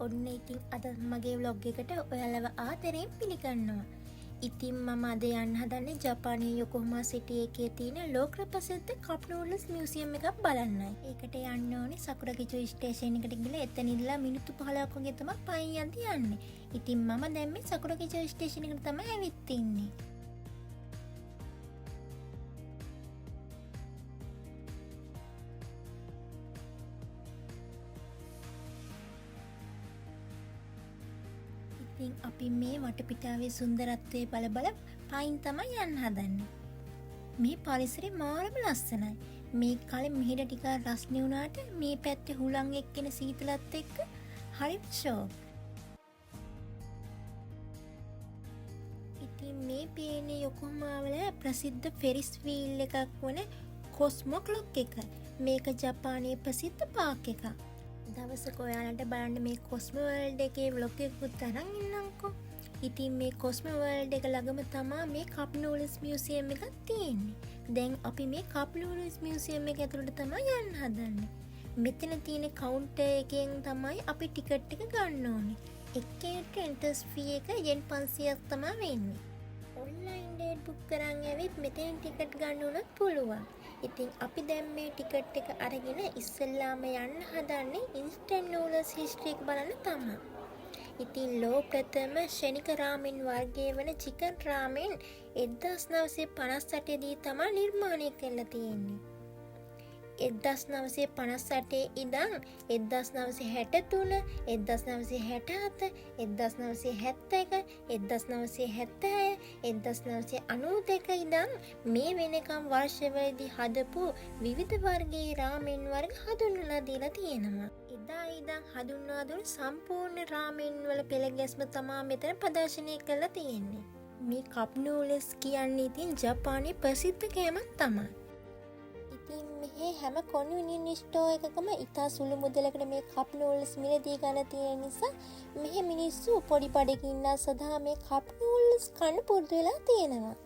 ඔන්න ඉතින් අද මගේ ව්ලොග් එකට ඔයාලව ආදරයෙන් පිළිගන්නවා. ඉතින් මම අද යන්න හදන්නේ ජපානයේ යොකෝහාමා සිටි එකේ තියෙන ලෝක ප්‍රසිද්ධ කප් නූඩල්ස් මියුසියම් එකක් බලන්නයි. ඒකට යන්න ඕනේ සකුරාගිචු ස්ටේෂන් එකට ගිහලා එතන ඉඳලා මිනිත්තු 15ක් වගේ තමයි පයින් යන්නේ. ඉතින් මම දැන් මේ සකුරාගිචු ස්ටේෂන් එකට තමයි ඇවිත් ඉන්නේ. ඉතින් අපි මේ වටපිටාවේ සුන්දරත්වය බල බල පයින් තමයි යන්න හදන්නේ. මේ පරිසරය මාරම ලස්සනයි. මේ කලින් මෙහෙට ටිකක් රස්නේ වුණාට මේ පැත්තේ හුලං එක්කෙන සීතලත් එක්ක හරිම ෂෝක්. ඉතින් මේ පේන්නේ යොකෝහාමා වල ප්‍රසිද්ධ ෆෙරිස් වීල් එකක් වන කොස්මෝ ක්ලොක් එක. මේක ජපානයේ ප්‍රසිද්ධ පාක් එකක්. දවසක ඔයාලට බලන්න මේ කොස්මෝ වර්ල්ඩ් එකේ ව්ලොග් එකකුත් අරන් ඉන්නම්කෝ. ඉතින් මේ කොස්මෝ වර්ල්ඩ් එක ළඟම තමයි මේ කප් නූඩල්ස් මියුසියම් එකක් තියෙන්නේ. දැන් අපි මේ කප් නූඩල්ස් මියුසියම් එක ඇතුළට තමයි යන්න හදන්නේ. මෙතන තියෙන කවුන්ටර් එකෙන් තමයි අපි ටිකට් එක ගන්න ඕනේ. එක්කෙනෙක්ට එන්ට්‍රන්ස් ෆී එක යෙන් 500ක් තමයි වෙන්නේ. ඔන්ලයින් ඩේට් බුක් කරන් ඇවිත් මෙතෙන් ටිකට් ගන්න උනත් පුළුවන්. ඉතින් අපි දැන් මේ ටිකට් එක අරගෙන ඉස්සෙල්ලාම යන්න හදන්නේ ඉන්ස්ටන්ට් නූඩල්ස් හිස්ටරි එක බලන්න තමයි. ඉතින් ලෝ ප්‍රථම ශනික රාමෙන් වර්ගයේ වන චිකන් රාමෙන් 1958 දී තමයි නිර්මාණය කරලා තියෙන්නේ. 1958 ඉඳන් 1963, 1967, 1971, 1976, 1992 ඉඳන් මේ වෙනකම් වර්ෂවලදී හදපු විවිධ වර්ගයේ රාමෙන් වර්ග හඳුන්වලා දීලා තියෙනවා. එදා ඉඳන් හඳුන්වා දුන් සම්පූර්ණ රාමෙන් වල පෙළ ගැස්ම තමයි මෙතන ප්‍රදර්ශනය කරලා තියෙන්නේ. මේ කප් නූඩල්ස් කියන්නේ ඉතින් ජපානයේ ප්‍රසිද්ධ කෑමක් තමයි. ඉතින් මෙහි හැම කොන්විනියන්ස් ස්ටෝර් එකකම ඉතා සුළු මුදලකට මේ කප් නූඩල්ස් මිලදී ගන්න තියෙන නිසා මෙහි මිනිස්සු පොඩි බඩකින් සදා මේ කප් නූඩල්ස් කන්න පුරුදු වෙලා තියෙනවා.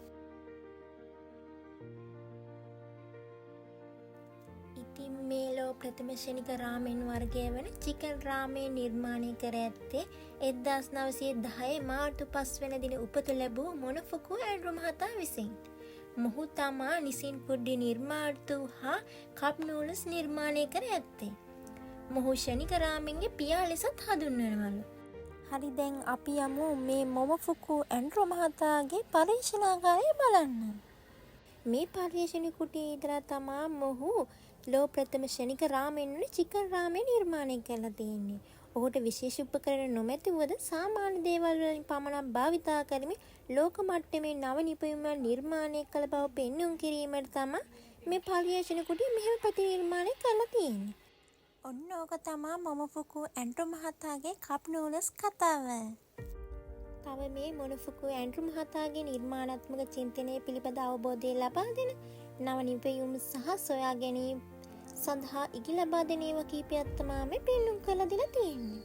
ඉතින් මේ ලෝ ප්‍රථම ශනික රාමෙන් වර්ගය වන චිකන් රාමෙන් නිර්මාණය කර ඇත්තේ 1910 මාර්තු 5 වෙනි දින උපත ලැබූ මොනොෆුකු ඇන්ඩ්‍රෝ මහතා විසින්. මොහු තමා නිසින් ෆුඩ් නිර්මාතෘ හා කප් නූඩල්ස් නිර්මාණය කර ඇත්තේ. මොහු ශනික රාමෙන්ගේ පියා ලෙසත් හඳුන්වනවලු. හරි, දැන් අපි යමු මේ මොමොෆුකු ඇන්ඩ්‍රෝ මහතාගේ පරීක්ෂණාගාරය බලන්න. මේ පරීක්ෂණ කුටියේ ඉඳලා තමා මොහු ලෝ ප්‍රථම ශනික රාමෙන් වල චිකන් රාමෙන් නිර්මාණය කරලා තියෙන්නේ. ඔහුට විශේෂ උපකරණ නොමැතිවද සාමාන්‍ය දේවල් වලින් පමණක් භාවිතා කරමින් ලෝක මට්ටමේ නව නිපැයුම් නිර්මාණය කළ බව පෙන්වුම් කිරීමට තමයි මේ පර්යේෂණ කුටිය මෙහෙම ප්‍රතිනිර්මාණය කරලා තියෙන්නේ. ඔන්න ඕක තමයි මොමොෆුකු ඇන්ඩ්‍රෝ මහතාගේ කප් නූඩල්ස් කතාව. තව මේ මොනොෆුකු ඇන්ඩ්‍රෝ මහතාගේ නිර්මාණාත්මක චින්තනය පිළිබඳ අවබෝධය ලබා දෙන නව නිපැයුම් සහ සොයා ගැනීම සඳහා ඉගි ලබා දෙන ඒවා කීපයක් තමයි මේ පෙන්වුම් කරලා දීලා තියෙන්නේ.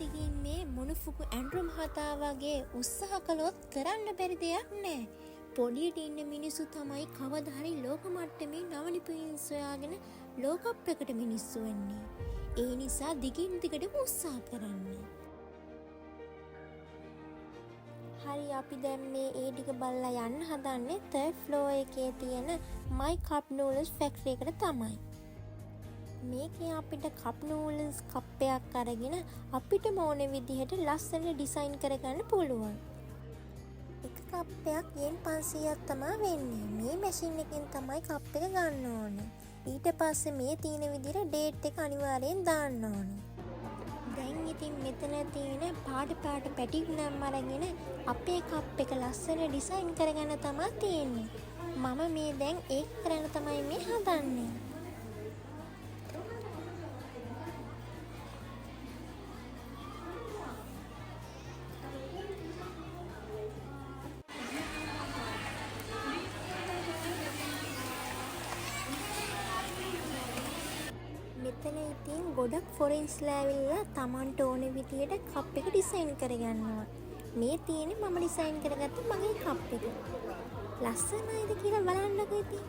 ඉතින් මේ මොනොෆුකු ඇන්ඩ්‍රෝ මහතා වගේ උත්සාහ කළොත් කරන්න බැරි දෙයක් නෑ. පොඩියට ඉන්න මිනිස්සු තමයි කවදා හරි ලෝක මට්ටමේ නව නිපැයුම් සොයාගෙන ලෝකප් එකට මිනිස්සු වෙන්නේ. ඒ නිසා දිගින් දිගටම උත්සාහ කරන්න. හරි අපි දැන් මේ ඒ ටික බලලා යන්න හදන්නේ 3rd floor එකේ තියෙන My Cup Noodles factory එකට තමයි. මේකේ අපිට cup noodles කප් එකක් අරගෙන අපිට ඕන විදිහට ලස්සනට ඩිසයින් කරගන්න පුළුවන්. එක කප් එකක් යෙන් 500ක් තමයි වෙන්නේ. මේ මැෂින් එකෙන් තමයි කප් එක ගන්න ඕනේ. ඊට පස්සේ මේ තියෙන විදිහට ඩේට් එක අනිවාර්යෙන් දාන්න ඕනේ. දැන් ඉතින් මෙතන තියෙන පාට පැටිග්‍රෑම් අරගෙන අපේ කප් එක ලස්සන ඩිසයින් කරගන්න තමයි තියෙන්නේ. මම මේ දැන් ඒක කරන්න තමයි මේ හදන්නේ. මෙතන ඉතින් ගොඩක් ෆොරෙන්ස්ලා ඇවිල්ලා Tamanට ඕන විදියට කප් එක ඩිසයින් කරගන්නවා. මේ තියෙන්නේ මම ඩිසයින් කරගත්ත මගේ කප් එක. ලස්සනයිද කියලා බලන්නකෝ ඉතින්.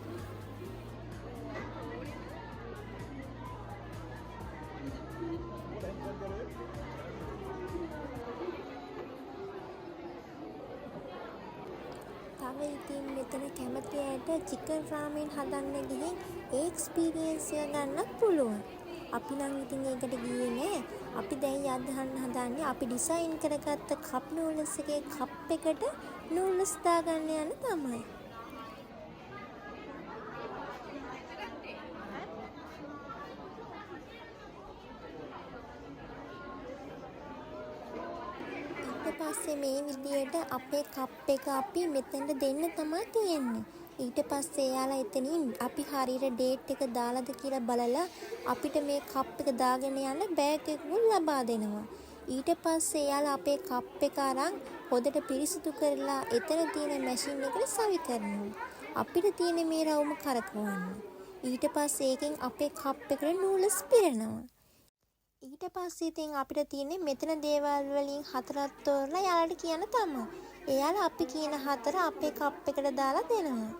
තව ඉතින් මෙතන කැමති අයට චිකන් රාමෙන් හදන්න ගිහින් ඒ එක්ස්පීරියන්ස් එක ගන්නත් පුළුවන්. අපි නම් ඉතින් ඒකට ගියේ නෑ. අපි දැන් යද්දහන්න හදන්නේ අපි ඩිසයින් කරගත්ත කප් නූඩල්ස් එකේ කප් එකට නූඩල්ස් දාගන්න යන තමයි. ඊට පස්සේ මේ විදියට අපේ කප් එක අපි මෙතනට දෙන්න තමයි තියෙන්නේ. ඊට පස්සේ එයාලා එතනින් අපි හරියට ඩේට් එක දාලාද කියලා බලලා අපිට මේ කප් එක දාගෙන යන්න බෑග් එකකුත් ලබා දෙනවා. ඊට පස්සේ එයාලා අපේ කප් එක අරන් හොදට පිරිසිදු කරලා එතන තියෙන මැෂින් එකට සවි කරනවා. අපිට තියෙන මේ රවුම කරකවන්න. ඊට පස්සේ ඒකෙන් අපේ කප් එකට නූඩල්ස් පිරෙනවා. ඊට පස්සේ ඉතින් අපිට තියෙන්නේ මෙතන දේවල් වලින් හතරක් තෝරලා යාළුවට කියන්න තමයි. එයාලා අපි කියන හතර අපේ කප් එකට දාලා දෙනවා.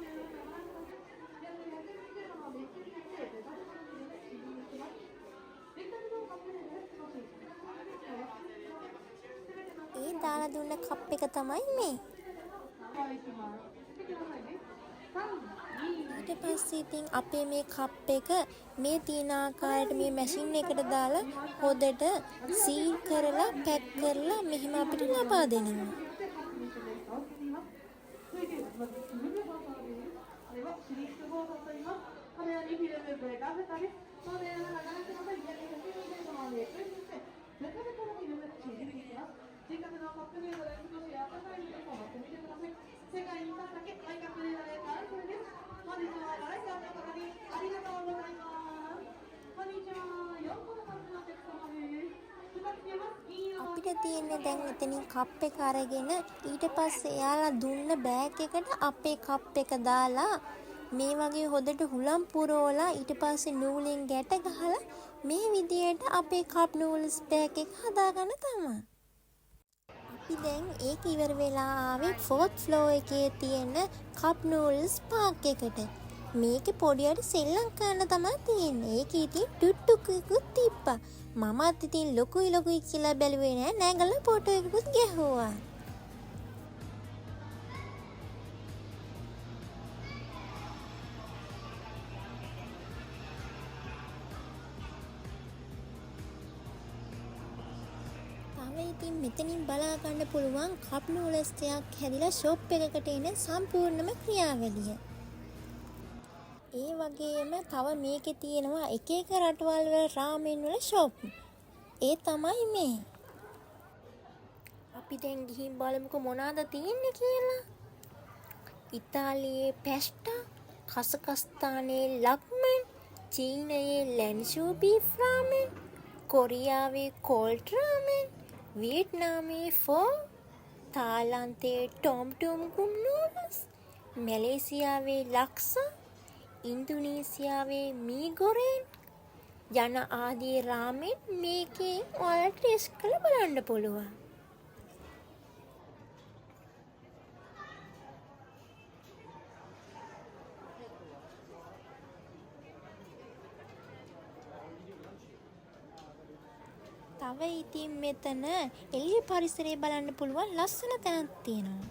ඒ දාලා දුන්න කප් එක තමයි මේ. ඊට පස්සේ ඉතින් අපේ මේ කප් එක මේ තියෙන ආකාරයට මේ මැෂින් එකට දාලා හොදට සීල් කරලා පැක් කරලා මෙහෙම අපිට ලබා දෙනවා. අපිට තියෙන්නේ දැන් එතනින් කප් එක අරගෙන ඊට පස්සේ එයාලා දුන්න බෑග් එකට අපේ කප් එක දාලා මේ වගේ හොදට හුලම් පුරවලා ඊට පස්සේ නූලෙන් ගැට ගහලා මේ විදියට අපේ කප් නූඩල්ස් බෑග් එක හදාගන්න තමයි. අපි දැන් ඒක ඉවර වෙලා ආවේ 4th floor එකේ තියෙන කප් නූඩල්ස් පාක් එකට. මේකේ පොඩියට සෙල්ලම් කරන්න තමයි තියෙන්නේ. ඒකේ ඉතින් ටුට්ටුකුත් තිබ්බා. මමත් ඉතින් ලොකුයි කියලා බැලුවේ නෑ. නැගලා ෆොටෝ එකකුත් ගැහුවා. ඉතින් මෙතනින් බලා ගන්න පුළුවන් කප් නූඩල්ස් ටිකක් හැදිලා ෂොප් එකකට එන සම්පූර්ණම ක්‍රියාවලිය. ඒ වගේම තව මේකේ තියෙනවා එක එක රටවල් වල රාමෙන් වල ෂොප්. ඒ තමයි මේ. අපි දැන් ගිහින් බලමුකෝ මොනවාද තියෙන්නේ කියලා. ඉතාලියේ පැස්ටා, කසකස්තානයේ ලක්මන්, චීනයේ ලැන්ෂෝ බීෆ් රාමෙන්, කොරියාවේ කෝල්ඩ් රාමෙන්, වියට්නාමයේ ෆෝ, තායිලන්තයේ ටොම් ටොම් ගුම් නූඩල්ස්, මැලේසියාවේ ලක්සා, ඉන්දුනීසියාවේ මී ගොරේන් යන ආදී රාමෙන් මේකෙන් ඔයාලට ටෙස්ට් කරලා බලන්න පුළුවන්. තව ඉතින් මෙතන එළිය පරිසරය බලන්න පුළුවන් ලස්සන තැනක් තියෙනවා.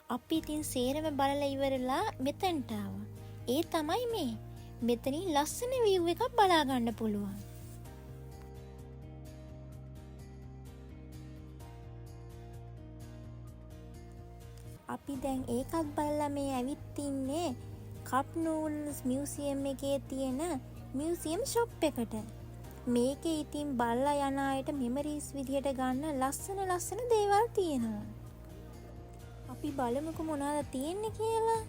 අපි ඉතින් සේරම බලලා ඉවරලා මෙතනට ආවා. ඒ තමයි මේ. මෙතනින් ලස්සන view එකක් බලා ගන්න පුළුවන්. අපි දැන් ඒකත් බලලා මේ ඇවිත් ඉන්නේ කප් නූඩ්ල්ස් මියුසියම් එකේ තියෙන මියුසියම් ෂොප් එකට. මේකේ ඉතින් බලලා යන අයට මෙමරිස් විදියට ගන්න ලස්සන දේවල් තියෙනවා. අපි බලමුකෝ මොනවද තියෙන්නේ කියලා.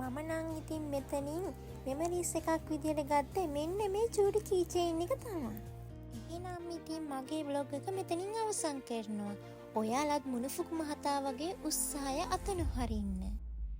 මම නම් ඉතින් මෙතනින් මෙමරිස් එකක් විදියට ගත්තේ මෙන්න මේ චූටි කීචේන් එක තමයි. එහෙනම් ඉතින් මගේ බ්ලොග් එක මෙතනින් අවසන් කරනවා. ඔයාලත් මුණුෆුකු මහතා වගේ උත්සාහය අත නොහරින්න.